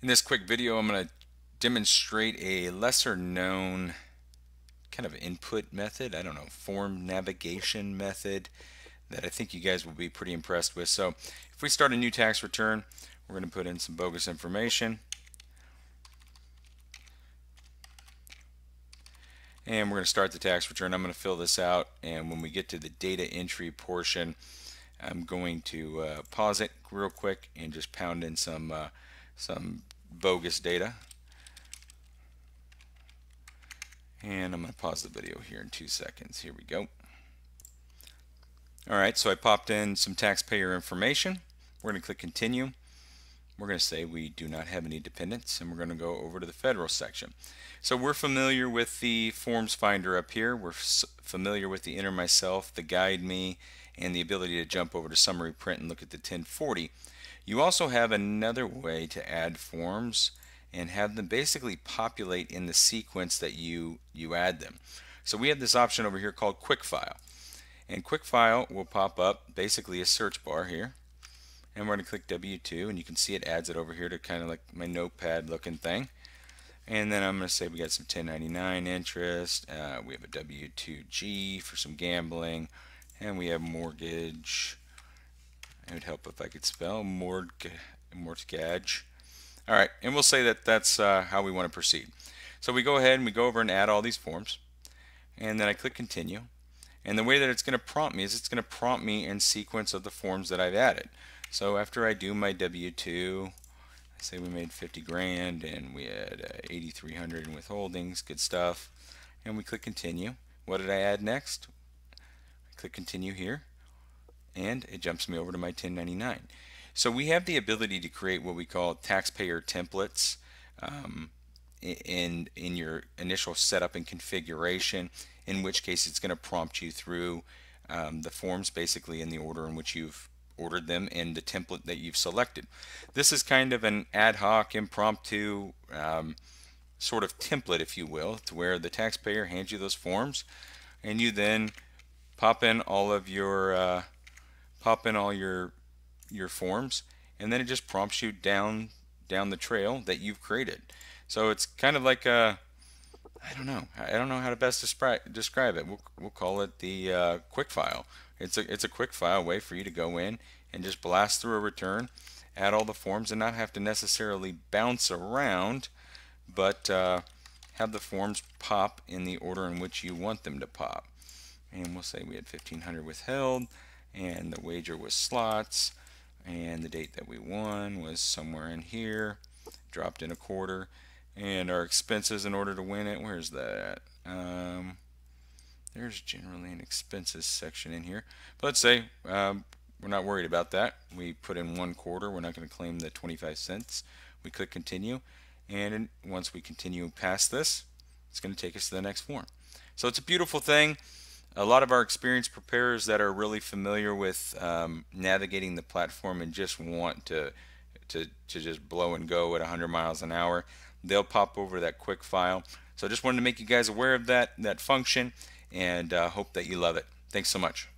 In this quick video, I'm going to demonstrate a lesser known kind of input method, I don't know, form navigation method that I think you guys will be pretty impressed with. So if we start a new tax return, we're going to put in some bogus information and we're going to start the tax return. I'm going to fill this out, and when we get to the data entry portion, I'm going to pause it real quick and just pound in some bogus data. And I'm going to pause the video here in 2 seconds. Here we go. Alright, so I popped in some taxpayer information. We're going to click continue. We're going to say we do not have any dependents, and we're going to go over to the federal section. So we're familiar with the forms finder up here. We're familiar with the enter myself, the guide me, and the ability to jump over to summary print and look at the 1040. You also have another way to add forms and have them basically populate in the sequence that you add them. So we have this option over here called Quick File, and Quick File will pop up basically a search bar here, and we're going to click W2, and you can see it adds it over here to kind of like my notepad looking thing. And then I'm going to say we got some 1099 interest, we have a W2G for some gambling, and we have mortgage. It would help if I could spell mortgage. Alright, and we'll say that that's how we want to proceed. So we go ahead and we go over and add all these forms, and then I click continue. And the way that it's going to prompt me is it's going to prompt me in sequence of the forms that I've added. So after I do my W2, I say we made 50 grand and we had 8,300 in withholdings, good stuff. And we click continue. What did I add next? I click continue here, and it jumps me over to my 1099. So we have the ability to create what we call taxpayer templates in your initial setup and configuration, in which case it's going to prompt you through the forms basically in the order in which you've ordered them and the template that you've selected. This is kind of an ad hoc, impromptu sort of template, if you will, to where the taxpayer hands you those forms, and you then pop in all your forms, and then it just prompts you down the trail that you've created. So it's kind of like a, I don't know how to best describe it. We'll call it the quick file. It's a quick file way for you to go in and just blast through a return, add all the forms, and not have to necessarily bounce around, but have the forms pop in the order in which you want them to pop. And we'll say we had 1,500 withheld, and the wager was slots, and the date that we won was somewhere in here, dropped in a quarter, and our expenses in order to win it, where's that? There's generally an expenses section in here, but let's say we're not worried about that. We put in 1 quarter, we're not going to claim the 25 cents. We click continue, and once we continue past this, it's going to take us to the next form. So it's a beautiful thing. A lot of our experienced preparers that are really familiar with navigating the platform and just want to just blow and go at 100 miles an hour, they'll pop over that quick file. So I just wanted to make you guys aware of that function, and hope that you love it. Thanks so much.